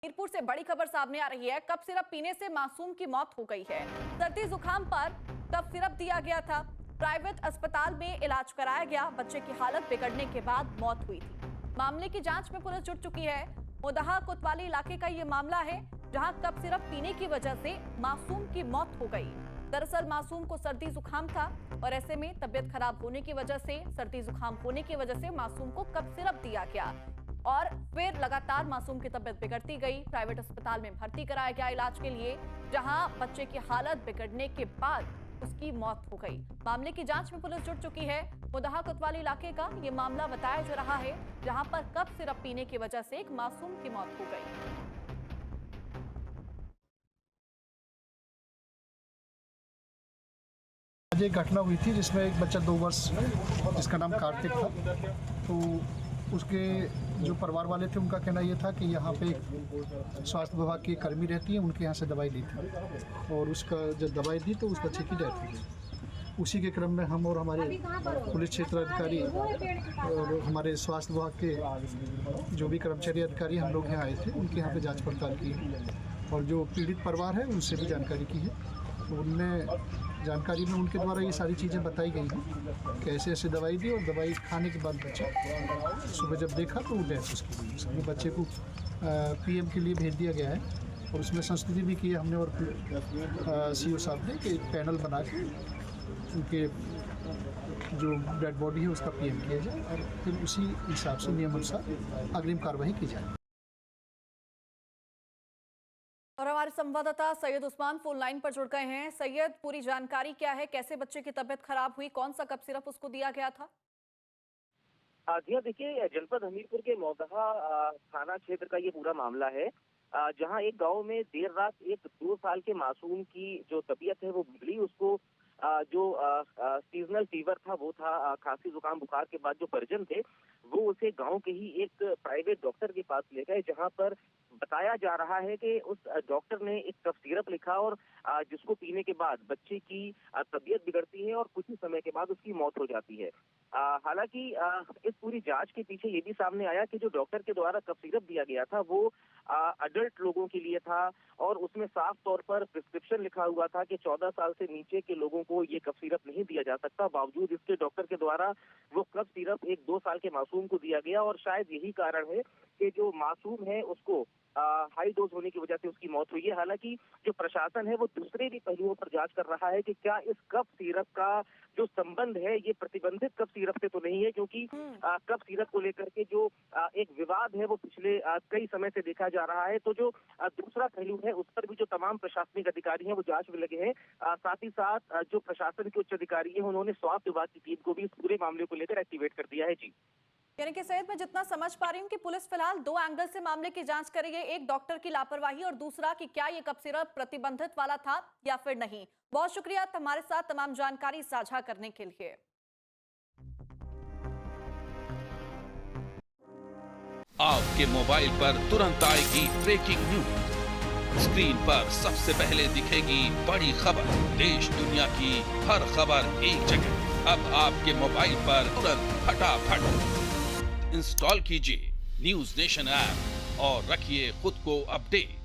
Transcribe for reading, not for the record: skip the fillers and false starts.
मीरपुर से बड़ी खबर सामने आ रही है। कफ सिरप पीने से मासूम की मौत हो गई है। सर्दी जुकाम पर कफ सिरप दिया गया था। प्राइवेट अस्पताल में इलाज कराया गया। बच्चे की हालत बिगड़ने के बाद मौत हुई थी। मामले की जांच में पुलिस जुट चुकी है। मोदहा कोतवाली इलाके का ये मामला है, जहां कफ सिरप पीने की वजह से मासूम की मौत हो गई। दरअसल मासूम को सर्दी जुकाम था और ऐसे में तबीयत खराब होने की वजह से, सर्दी जुकाम होने की वजह से मासूम को कफ सिरप दिया गया और फिर लगातार मासूम की तबीयत बिगड़ती गई। प्राइवेट अस्पताल में भर्ती कराया गया इलाज के लिए, जहां बच्चे की हालत बिगड़ने के बाद उसकी मौत हो गई। मामले की जांच में पुलिस जुट चुकी है। मोदहा कोतवाली इलाके का ये मामला बताया जा रहा है, जहां पर कफ सिरप पीने की वजह से एक मासूम की मौत हो गई। आज एक घटना हुई थी जिसमें एक बच्चा 2 वर्ष जिसका नाम कार्तिक था, तो उसके जो परिवार वाले थे उनका कहना ये था कि यहाँ पे एक स्वास्थ्य विभाग की कर्मी रहती है, उनके यहाँ से दवाई ली थी और उसका जब दवाई दी तो उस बच्चे की डेथ हो गई। उसी के क्रम में हम और हमारे पुलिस क्षेत्र अधिकारी और हमारे स्वास्थ्य विभाग के जो भी कर्मचारी अधिकारी हम लोग यहाँ आए थे, उनके यहाँ पे जाँच पड़ताल की और जो पीड़ित परिवार है उनसे भी जानकारी की है। तो उनने जानकारी में उनके द्वारा ये सारी चीज़ें बताई गई हैं कि ऐसे ऐसे दवाई दी और दवाई खाने के बाद बच्चा सुबह जब देखा तो वो डेथ उसकी हुई। उसमें बच्चे को पीएम के लिए भेज दिया गया है और उसमें संस्तुति भी की है हमने और सीओ साहब ने कि पैनल बना के उनके जो डेड बॉडी है उसका पीएम किया जाए और फिर उसी हिसाब से नियम अनुसार अग्रिम कार्रवाई की जाए। और हमारे संवाददाता सैयद उस्मान फोन लाइन पर जुड़ गए हैं। सैयद, पूरी जानकारी क्या है? कैसे बच्चे की तबीयत खराब हुई? कौन सा कफ सिरप उसको दिया गया था? जी हाँ, देखिए जनपद हमीरपुर के मोदहा थाना क्षेत्र का ये पूरा मामला है, जहां एक गांव में देर रात एक 2 साल के मासूम की जो तबीयत है वो बिगड़ी। उसको जो सीजनल फीवर था वो था, खांसी जुकाम बुखार के बाद जो परिजन थे वो उसे गांव के ही एक प्राइवेट डॉक्टर के पास ले गए, जहां पर बताया जा रहा है कि उस डॉक्टर ने एक कफ सिरप लिखा और जिसको पीने के बाद बच्चे की तबीयत बिगड़ती है और कुछ ही समय के बाद उसकी मौत हो जाती है। हालांकि इस पूरी जांच के पीछे ये भी सामने आया कि जो डॉक्टर के द्वारा कफ सिरप दिया गया था वो अडल्ट लोगों के लिए था और उसमें साफ तौर पर प्रिस्क्रिप्शन लिखा हुआ था कि 14 साल से नीचे के लोगों को ये कफ सिरप नहीं दिया जा सकता। बावजूद इसके डॉक्टर के द्वारा वो कफ सिरप एक 2 साल के मासूम को दिया गया और शायद यही कारण है कि जो मासूम है उसको हाई डोज होने की वजह से उसकी मौत हुई है। हालांकि जो प्रशासन है वो दूसरे भी पहलुओं पर जांच कर रहा है कि क्या इस कफ सिरप का जो संबंध है ये प्रतिबंधित कफ सिरप से तो नहीं है, क्योंकि कफ सिरप को लेकर के जो एक विवाद है वो पिछले कई समय से देखा जा रहा है। तो जो दूसरा पहलू है उस पर भी जो तमाम प्रशासनिक अधिकारी हैं वो जांच में लगे हैं। साथ ही साथ जो प्रशासन के उच्च अधिकारी हैं उन्होंने स्वास्थ्य विभाग की टीम को भी इस पूरे मामले को लेकर एक्टिवेट कर दिया है। जी, यानी कि सैयद, मैं जितना समझ पा रही हूँ कि पुलिस फिलहाल 2 एंगल से मामले की जांच कर रही है। एक, डॉक्टर की लापरवाही और दूसरा कि क्या ये कफ सिरप प्रतिबंधित वाला था या फिर नहीं। बहुत शुक्रिया हमारे साथ तमाम जानकारी साझा करने के लिए। आपके मोबाइल पर तुरंत आएगी ब्रेकिंग न्यूज। स्क्रीन पर सबसे पहले दिखेगी बड़ी खबर। देश दुनिया की हर खबर एक जगह। अब आपके मोबाइल पर तुरंत फटाफट इंस्टॉल कीजिए न्यूज़ नेशन ऐप और रखिए खुद को अपडेट।